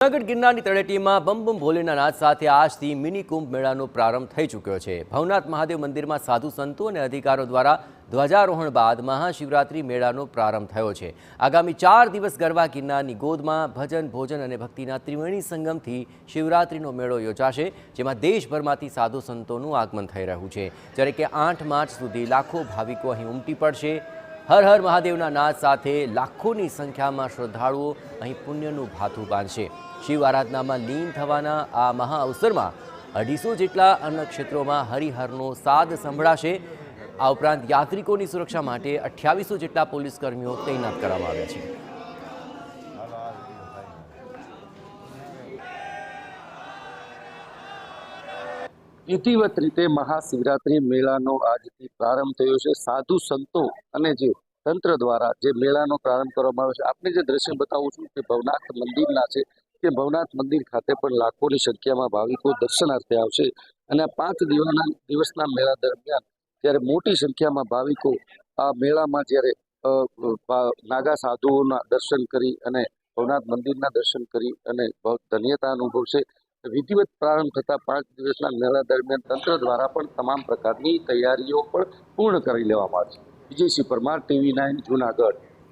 જૂનાગઢ ગિરનારની તળેટીમાં બમ બમ ભોલેના નાદ સાથે આજથી મિની કુંભ મેળાનો પ્રારંભ થઈ ચૂક્યો છે। ભવનાથ મહાદેવ મંદિરમાં સાધુ સંતો અને અધિકારો દ્વારા ધ્વજારોહણ બાદ મહાશિવરાત્રી મેળાનો પ્રારંભ થયો છે। આગામી 4 દિવસ ગરબા ગિરનારની ગોદમાં ભજન ભોજન અને ભક્તિના ત્રિવેણી સંગમથી શિવરાત્રીનો મેળો યોજાશે, જેમાં દેશભરમાંથી સાધુ સંતોનું આગમન થઈ રહ્યું છે। જ્યારે કે 8 માર્ચ સુધી લાખો ભાવિકો અહીં ઉમટી પડશે। હર હર મહાદેવના નાદ સાથે લાખોની સંખ્યામાં શ્રદ્ધાળુઓ અહીં પુણ્યનું ભાથું બાંધશે। શિવ આરાધનામાં લીન થવાના આ મહા અવસરમાં 250 જેટલા અન્ય ક્ષેત્રોમાં હરિહરનો સાદ સંભળાશે। આ ઉપરાંત યાત્રિકોની સુરક્ષા માટે 2800 જેટલા પોલીસ કર્મીઓ તૈનાત કરવામાં આવ્યા છે। વિધિવત રીતે મહાશિવરાત્રી મેળાનો આજથી પ્રારંભ થયો છે। સાધુ સંતો અને જે તંત્ર દ્વારા જે મેળાનો પ્રારંભ કરવામાં આવ્યો છે, આપને જે દ્રશ્ય બતાવું છું કે ભવનાથ મંદિરના છે, કે ભવનાથ મંદિર ખાતે પણ લાખોની સંખ્યામાં ભાવિકો દર્શનાર્થે આવશે અને આ 5 દિવસના મેળા દરમિયાન જ્યારે મોટી સંખ્યામાં ભાવિકો આ મેળામાં જ્યારે નાગા સાધુઓના દર્શન કરી અને ભવનાથ મંદિરના દર્શન કરી અને બહુ ધન્યતા અનુભવશે। વિધિવત પ્રારંભ થતા 5 દિવસના મેળા દરમિયાન તંત્ર દ્વારા પણ તમામ પ્રકારની તૈયારીઓ પણ પૂર્ણ કરી લેવામાં આવી છે। વિજયસિંહ પરમાર, TV9 જૂનાગઢ।